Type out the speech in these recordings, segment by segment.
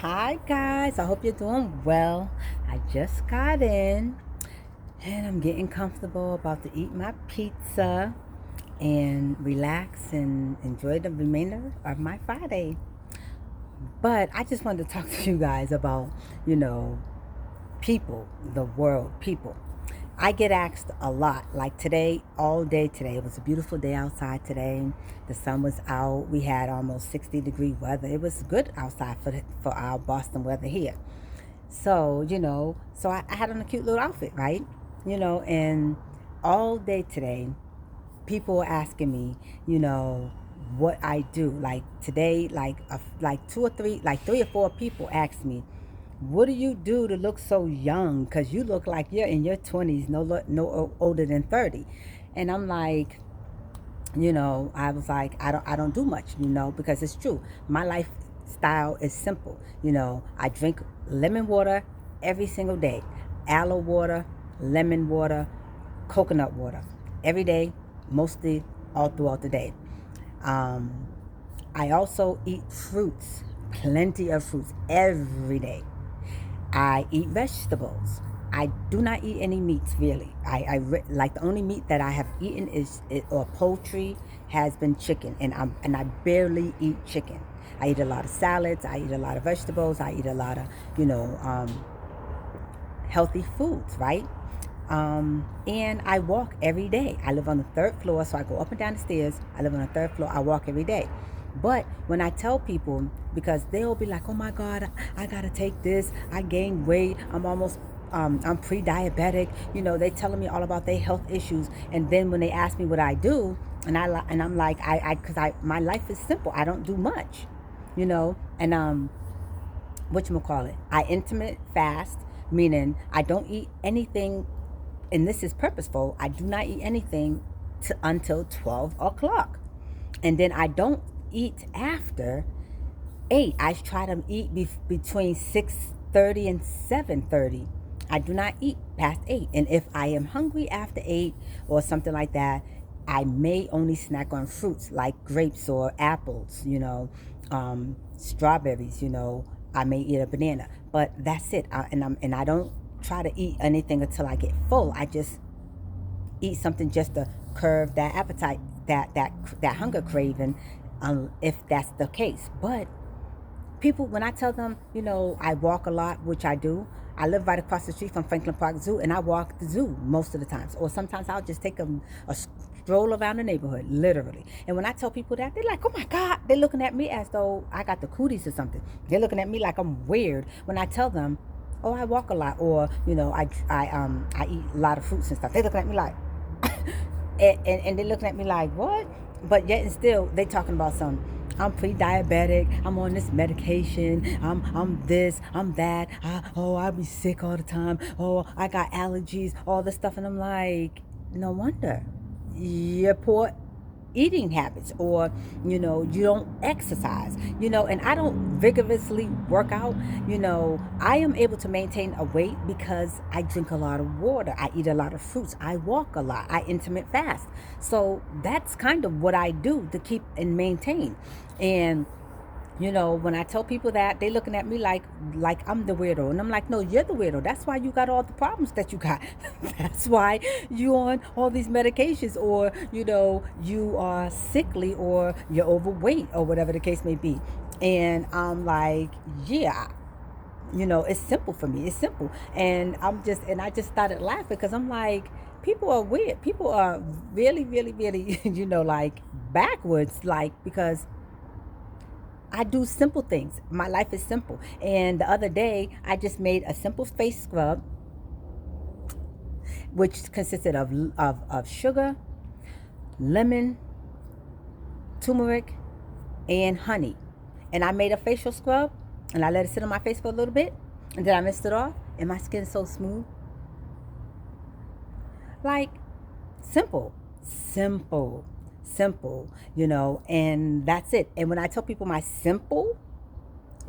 Hi guys, I hope you're doing well. I just got in and I'm getting comfortable, about to eat my pizza and relax and enjoy the remainder of my Friday. But I just wanted to talk to you guys about, you know, people, the world, people. I get asked a lot. Like today, all day today, it was a beautiful day outside today. The sun was out. We had almost 60-degree weather. It was good outside for our Boston weather here. So I had on a cute little outfit, right? And all day today, people were asking me, what I do. Like today, like two or three, like three or four people asked me, "What do you do to look so young? Cause you look like you're in your 20s, no older than 30." And I'm like, I was like, I don't do much, because it's true. My lifestyle is simple. I drink lemon water every single day, aloe water, lemon water, coconut water every day, mostly all throughout the day. Um, I also eat fruits, plenty of fruits every day. I eat vegetables. I do not eat any meats really. Like the only meat that I have eaten or poultry has been chicken, and I barely eat chicken. I eat a lot of salads. I eat a lot of vegetables. I eat a lot of healthy foods, right? And I walk every day. I live on the third floor, so I go up and down the stairs. I live on the third floor. I walk every day. But when I tell people, because they'll be like, "Oh my God, I gotta take this. I gained weight. I'm pre-diabetic." They telling me all about their health issues, and then when they ask me what I do, and I'm like, because my life is simple. I don't do much, and whatchamacallit, I intermittent fast, meaning I don't eat anything, and this is purposeful. I do not eat anything until 12 o'clock. And then I don't eat after 8. I try to eat between 6:30 and 7:30. I do not eat past 8. And if I am hungry after 8 or something like that, I may only snack on fruits like grapes or apples, strawberries, I may eat a banana. But that's it. And I don't try to eat anything until I get full. I just eat something just to curb that appetite, that hunger craving, if that's the case. But people, when I tell them, I walk a lot, which I do. I live right across the street from Franklin Park Zoo, and I walk the zoo most of the times. Or sometimes I'll just take a stroll around the neighborhood, literally. And when I tell people that, they're like, "Oh my God!" They're looking at me as though I got the cooties or something. They're looking at me like I'm weird when I tell them, "Oh, I walk a lot," or I eat a lot of fruits and stuff. They're looking at me like, and they're looking at me like, "What?" But yet and still they talking about some, "I'm pre-diabetic, I'm on this medication, I'm this, I'm that, I be sick all the time, oh, I got allergies, all this stuff." And I'm like, no wonder you're poor eating habits, or you don't exercise, and I don't vigorously work out. I am able to maintain a weight because I drink a lot of water, I eat a lot of fruits, I walk a lot, I intermittent fast. So that's kind of what I do to keep and maintain. And when I tell people that, they looking at me like I'm the weirdo, and I'm like, "No, you're the weirdo. That's why you got all the problems that you got. That's why you on all these medications, or you are sickly, or you're overweight, or whatever the case may be." And I'm like, "Yeah, it's simple for me. It's simple." And I just started laughing because I'm like, people are weird. People are really, really, really, like backwards, like, because I do simple things. My life is simple. And the other day, I just made a simple face scrub, which consisted of sugar, lemon, turmeric, and honey. And I made a facial scrub, and I let it sit on my face for a little bit, and then I mist it off, and my skin's so smooth. Like, simple, simple, simple, and that's it. And when I tell people my simple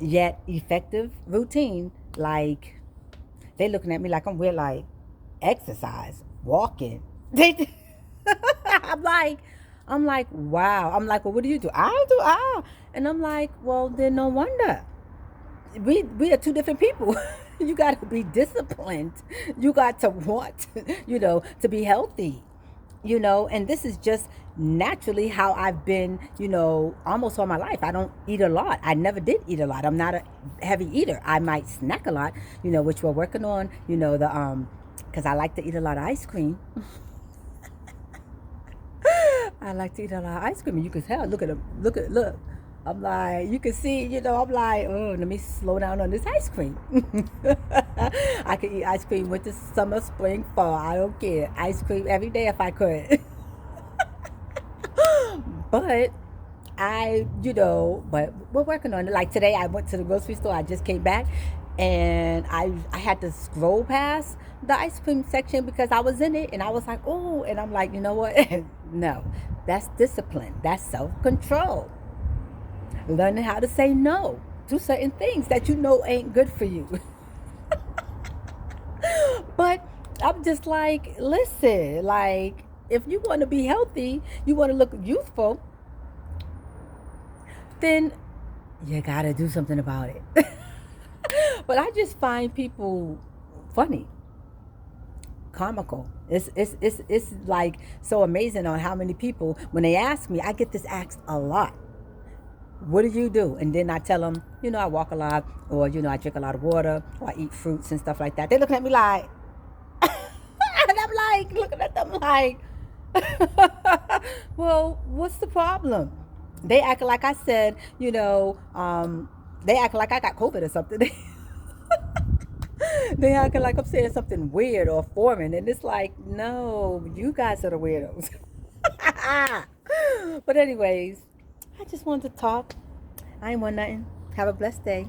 yet effective routine, like, they looking at me like I'm weird, like, exercise, walking. They, I'm like, wow. I'm like, "Well, what do you do?" "I do." "Ah." And I'm like, "Well, then no wonder. we are two different people. You got to be disciplined. You got to want, to be healthy. And this is just naturally how I've been, almost all my life. I don't eat a lot. I never did eat a lot. I'm not a heavy eater. I might snack a lot, which we're working on, because I like to eat a lot of ice cream. I like to eat a lot of ice cream, and you can tell. Look. I'm like, you can see, I'm like, oh, let me slow down on this ice cream. I could eat ice cream winter, summer, spring, fall. I don't care. Ice cream every day if I could. But but we're working on it. Like today, I went to the grocery store. I just came back, and I had to scroll past the ice cream section because I was in it, and I was like, oh, and I'm like, you know what? No, that's discipline. That's self control. Learning how to say no to certain things that ain't good for you. But I'm just like, listen, like, if you want to be healthy, you want to look youthful, then you gotta do something about it. But I just find people funny, comical. It's like so amazing on how many people, when they ask me, I get this asked a lot. What do you do? And then I tell them, I walk a lot, or, I drink a lot of water, or I eat fruits and stuff like that. They looking at me like, and I'm like, looking at them like, well, what's the problem? They act like I said, they act like I got COVID or something. They acting like I'm saying something weird or foreign, and it's like, no, you guys are the weirdos. But anyways, I just wanted to talk. I ain't want nothing. Have a blessed day.